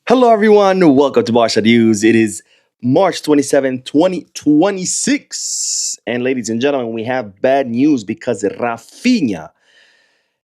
Hello, everyone. Welcome to Barca News. It is March 27, 2026. And ladies and gentlemen, we have bad news because Raphinha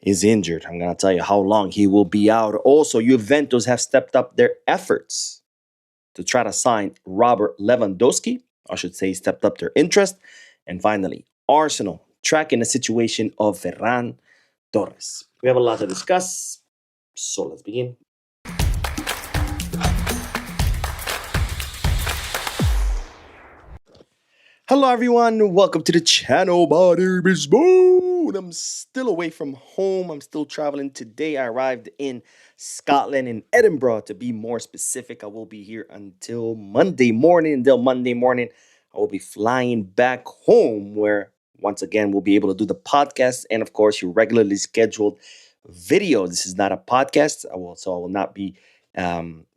is injured. I'm going to tell you how long he will be out. Also, Juventus have stepped up their efforts to try to sign Robert Lewandowski. I should say, stepped up their interest. And finally, Arsenal tracking the situation of Ferran Torres. We have a lot to discuss. So let's begin. Hello, everyone. Welcome to the channel. My name is Bo. I'm still away from home. I'm still traveling today. I arrived in Scotland, in Edinburgh, to be more specific. I will be here until Monday morning. Until Monday morning, I will be flying back home, where once again we'll be able to do the podcast and, of course, your regularly scheduled video. This is not a podcast. I will not be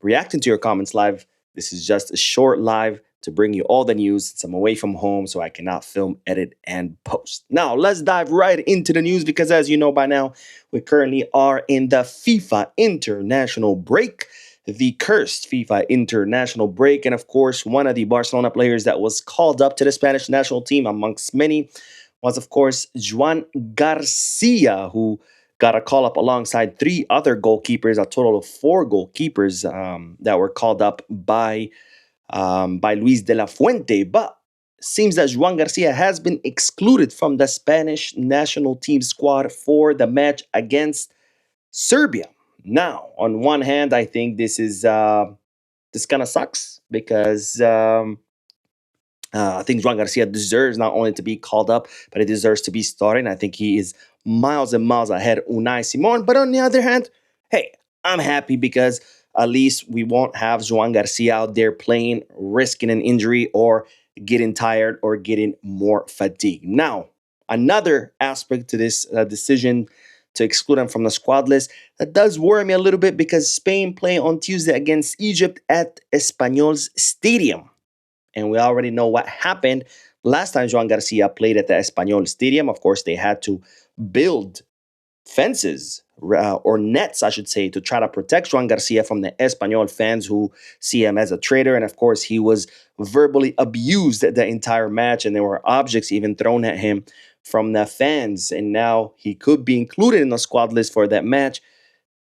reacting to your comments live. This is just a short live to bring you all the news since I'm away from home, so I cannot film, edit, and post. Now, let's dive right into the news because, as you know by now, we currently are in the FIFA international break, the cursed FIFA international break. And of course, one of the Barcelona players that was called up to the Spanish national team, amongst many, was, of course, Juan Garcia, who got a call up alongside three other goalkeepers, a total of four goalkeepers that were called up by Luis de la Fuente, but seems that Juan Garcia has been excluded from the Spanish national team squad for the match against Serbia. Now, on one hand, I think this kind of sucks because I think Juan Garcia deserves not only to be called up, but he deserves to be starting. I think he is miles and miles ahead of Unai Simon. But on the other hand, hey, I'm happy because at least we won't have Juan Garcia out there playing, risking an injury or getting tired or getting more fatigued. Now, another aspect to this decision to exclude him from the squad list that does worry me a little bit because Spain play on Tuesday against Egypt at Espanyol's Stadium. And we already know what happened last time Juan Garcia played at the Espanyol Stadium. Of course, they had to build fences or nets, I should say, to try to protect Juan Garcia from the Espanyol fans who see him as a traitor. And of course, he was verbally abused the entire match, and there were objects even thrown at him from the fans. And now he could be included in the squad list for that match,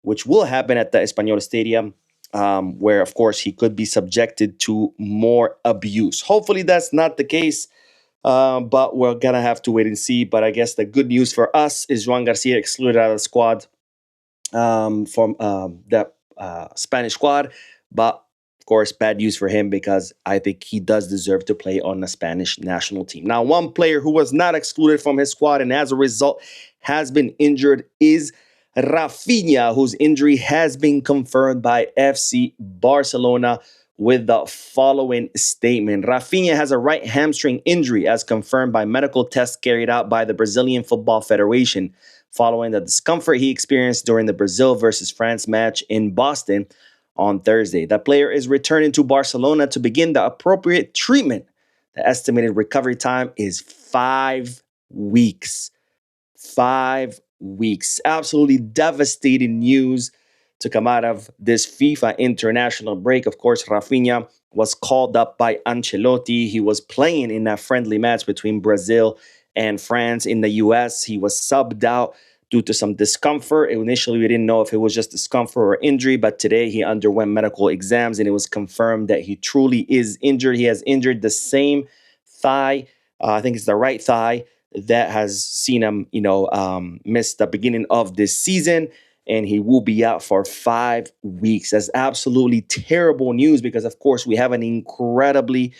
which will happen at the Espanyol Stadium, where, of course, he could be subjected to more abuse. Hopefully, that's not the case. But we're going to have to wait and see. But I guess the good news for us is Juan Garcia excluded out of the squad from the Spanish squad. But, of course, bad news for him because I think he does deserve to play on the Spanish national team. Now, one player who was not excluded from his squad and as a result has been injured is Raphinha, whose injury has been confirmed by FC Barcelona with the following statement. Raphinha has a right hamstring injury as confirmed by medical tests carried out by the Brazilian Football Federation following the discomfort he experienced during the Brazil versus France match in Boston on Thursday. The player is returning to Barcelona to begin the appropriate treatment. The estimated recovery time is 5 weeks. 5 weeks. Absolutely devastating news to come out of this FIFA international break. Of course, Raphinha was called up by Ancelotti. He was playing in that friendly match between Brazil and France in the US. He was subbed out due to some discomfort. Initially, we didn't know if it was just discomfort or injury, but today he underwent medical exams and it was confirmed that he truly is injured. He has injured the same thigh. I think it's the right thigh that has seen him, miss the beginning of this season. And he will be out for 5 weeks. That's absolutely terrible news because, of course, we have an incredibly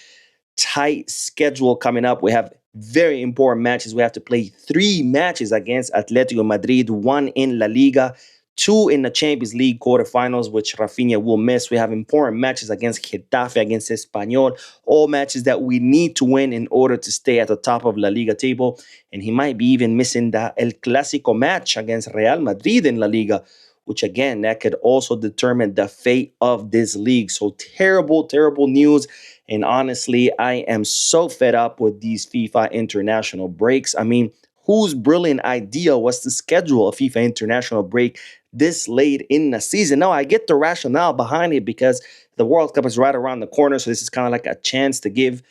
tight schedule coming up. We have very important matches. We have to play 3 matches against Atletico Madrid, 1 in La Liga, 2 in the Champions League quarterfinals, which Raphinha will miss. We have important matches against Getafe, against Espanyol, all matches that we need to win in order to stay at the top of La Liga table. And he might be even missing the El Clásico match against Real Madrid in La Liga, which again, that could also determine the fate of this league. So terrible, terrible news. And honestly, I am so fed up with these FIFA international breaks. I mean, whose brilliant idea was to schedule a FIFA international break this late in the season. Now, I get the rationale behind it because the World Cup is right around the corner. So this is kind of like a chance to give,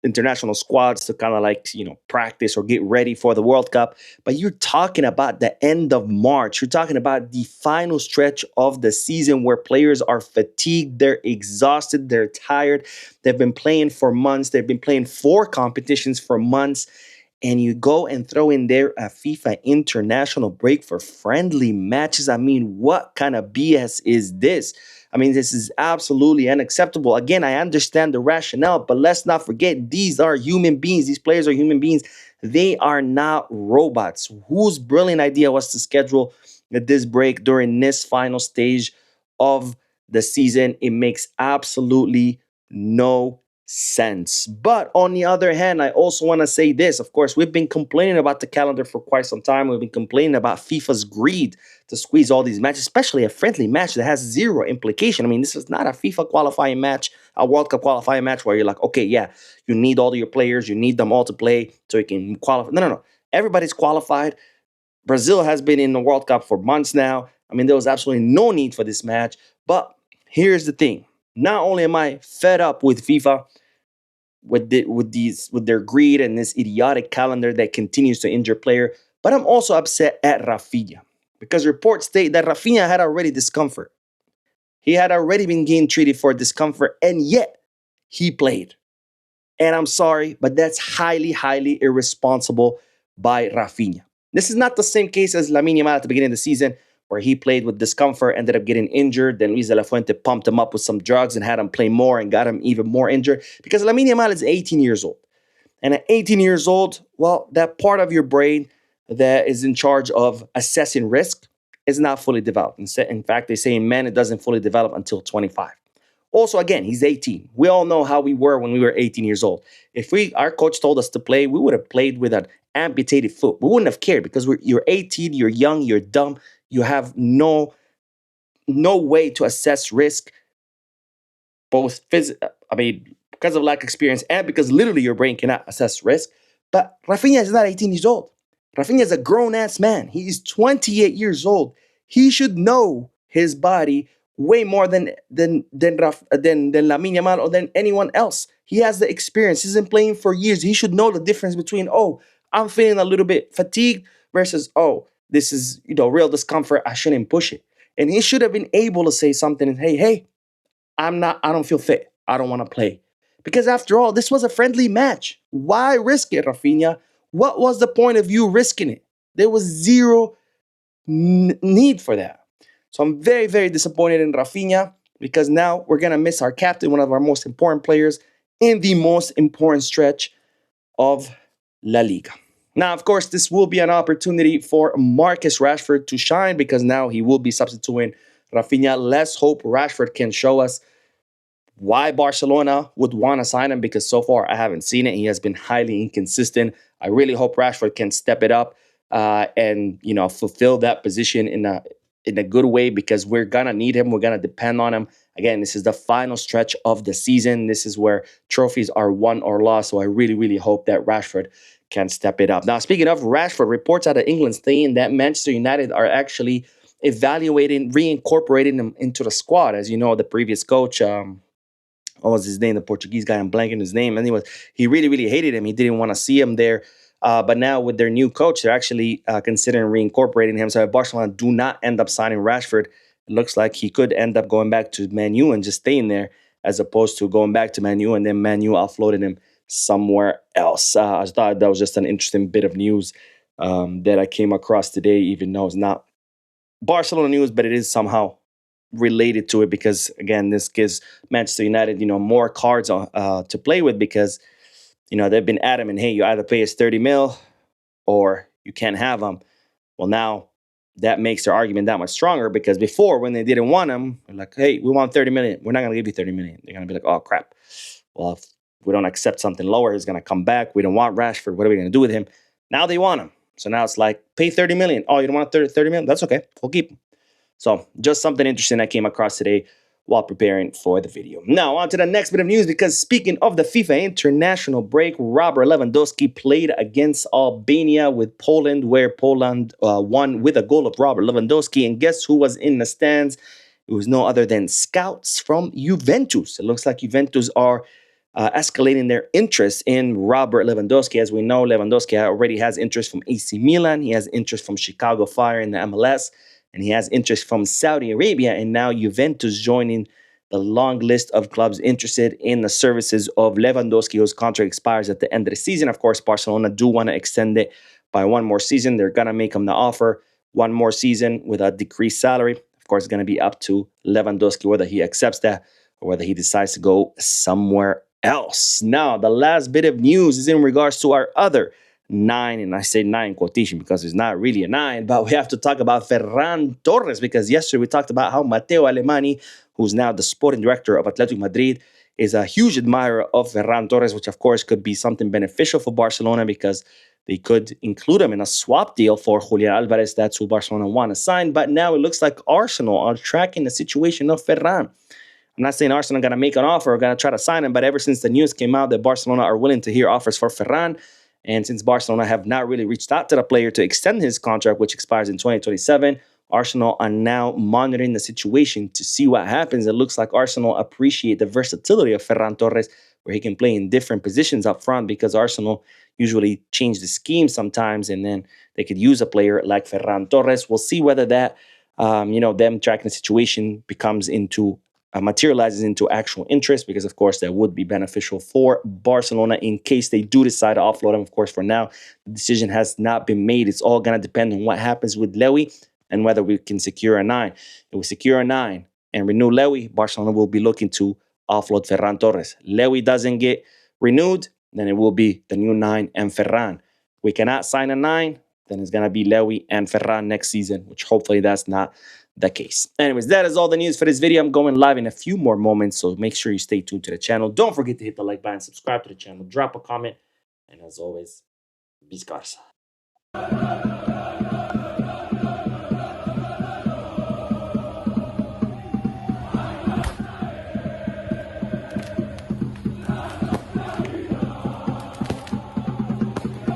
international squads to kind of like, practice or get ready for the World Cup. But you're talking about the end of March. You're talking about the final stretch of the season where players are fatigued, they're exhausted, they're tired. They've been playing for months. They've been playing four competitions for months, and you go and throw in there a FIFA international break for friendly matches. I mean, what kind of BS is this? I mean, this is absolutely unacceptable. Again, I understand the rationale, but let's not forget these are human beings. These players are human beings. They are not robots. Whose brilliant idea was to schedule this break during this final stage of the season? It makes absolutely no sense. But on the other hand, I also want to say this. Of course, we've been complaining about the calendar for quite some time. We've been complaining about FIFA's greed to squeeze all these matches, especially a friendly match that has zero implication. I mean, this is not a FIFA qualifying match, a World Cup qualifying match where you're like, okay, yeah, you need all of your players, you need them all to play so you can qualify. No, no, no. Everybody's qualified. Brazil has been in the World Cup for months now. I mean, there was absolutely no need for this match. But here's the thing. Not only am I fed up with FIFA, with their greed and this idiotic calendar that continues to injure player, but I'm also upset at Raphinha because reports state that Raphinha had already discomfort. He had already been getting treated for discomfort, and yet he played. And I'm sorry, but that's highly, highly irresponsible by Raphinha. This is not the same case as Lamine Yamal at the beginning of the season, where he played with discomfort, ended up getting injured. Then Luis de la Fuente pumped him up with some drugs and had him play more and got him even more injured. Because Lamine Yamal is 18 years old. And at 18 years old, well, that part of your brain that is in charge of assessing risk is not fully developed. In fact, they say in men it doesn't fully develop until 25. Also, again, he's 18. We all know how we were when we were 18 years old. If our coach told us to play, we would have played with an amputated foot. We wouldn't have cared because you're 18, you're young, you're dumb, you have no way to assess risk, because of lack of experience and because literally your brain cannot assess risk. But Raphinha is not 18 years old. Raphinha is a grown-ass man. He is 28 years old. He should know his body way more than Lamine Yamal or than anyone else. He has the experience. He's been playing for years. He should know the difference between, oh, I'm feeling a little bit fatigued versus, oh, this is, real discomfort. I shouldn't push it. And he should have been able to say something and, hey, I don't feel fit. I don't want to play. Because after all, this was a friendly match. Why risk it, Raphinha? What was the point of you risking it? There was zero need for that. So I'm very, very disappointed in Raphinha because now we're going to miss our captain, one of our most important players in the most important stretch of La Liga. Now, of course, this will be an opportunity for Marcus Rashford to shine because now he will be substituting Raphinha. Let's hope Rashford can show us why Barcelona would want to sign him, because so far I haven't seen it. He has been highly inconsistent. I really hope Rashford can step it up and fulfill that position in a good way, because we're gonna need him. We're gonna depend on him. Again, this is the final stretch of the season. This is where trophies are won or lost. So I really, really hope that Rashford can step it up. Now, speaking of Rashford, reports out of England saying that Manchester United are actually evaluating reincorporating him into the squad. As you know, the previous coach, what was his name? The Portuguese guy, I'm blanking his name. Anyways, he really, really hated him. He didn't want to see him there. But now with their new coach, they're actually considering reincorporating him. So if Barcelona do not end up signing Rashford, it looks like he could end up going back to Man U and just staying there, as opposed to going back to Man U and then Man U offloading him somewhere else. I thought that was just an interesting bit of news that I came across today, even though it's not Barcelona news, but it is somehow related to it because, again, this gives Manchester United, more cards to play with, because, they've been adamant, hey, you either pay us 30 mil or you can't have them. Well, now that makes their argument that much stronger, because before, when they didn't want him, they're like, hey, we want 30 million. We're not going to give you 30 million. They're going to be like, oh, crap. Well, if we don't accept something lower, he's going to come back. We don't want Rashford. What are we going to do with him? Now they want him. So now it's like, pay 30 million. Oh, you don't want 30 million? That's okay. We'll keep him. So just something interesting I came across today while preparing for the video. Now, on to the next bit of news, because speaking of the FIFA international break, Robert Lewandowski played against Albania with Poland, where Poland won with a goal of Robert Lewandowski. And guess who was in the stands? It was no other than scouts from Juventus. It looks like Juventus are escalating their interest in Robert Lewandowski. As we know, Lewandowski already has interest from AC Milan. He has interest from Chicago Fire in the MLS, and he has interest from Saudi Arabia. And now Juventus joining the long list of clubs interested in the services of Lewandowski, whose contract expires at the end of the season. Of course, Barcelona do want to extend it by one more season. They're going to make him the offer, one more season with a decreased salary. Of course, it's going to be up to Lewandowski whether he accepts that or whether he decides to go somewhere else. Now, the last bit of news is in regards to our other nine, and I say nine quotation because it's not really a nine, but we have to talk about Ferran Torres, because yesterday we talked about how Matteo Alemani, who's now the sporting director of Atletico Madrid, is a huge admirer of Ferran Torres, which of course could be something beneficial for Barcelona because they could include him in a swap deal for Julian Alvarez. That's who Barcelona want to sign. But now it looks like Arsenal are tracking the situation of Ferran. I'm not saying Arsenal are going to make an offer or going to try to sign him, but ever since the news came out that Barcelona are willing to hear offers for Ferran, and since Barcelona have not really reached out to the player to extend his contract, which expires in 2027, Arsenal are now monitoring the situation to see what happens. It looks like Arsenal appreciate the versatility of Ferran Torres, where he can play in different positions up front, because Arsenal usually change the scheme sometimes, and then they could use a player like Ferran Torres. We'll see whether that, them tracking the situation becomes into materializes into actual interest, because of course that would be beneficial for Barcelona in case they do decide to offload him. Of course, for now, the decision has not been made. It's all going to depend on what happens with Lewy and whether we can secure a nine. If we secure a nine and renew Lewy, Barcelona will be looking to offload Ferran Torres. Lewy doesn't get renewed, then it will be the new nine and Ferran. We cannot sign a nine, then it's going to be Lewy and Ferran next season, which hopefully that's not the case. Anyways, that is all the news for this video. I'm going live in a few more moments, so make sure you stay tuned to the channel. Don't forget to hit the like button, subscribe to the channel, drop a comment, and as always, bis Garcia.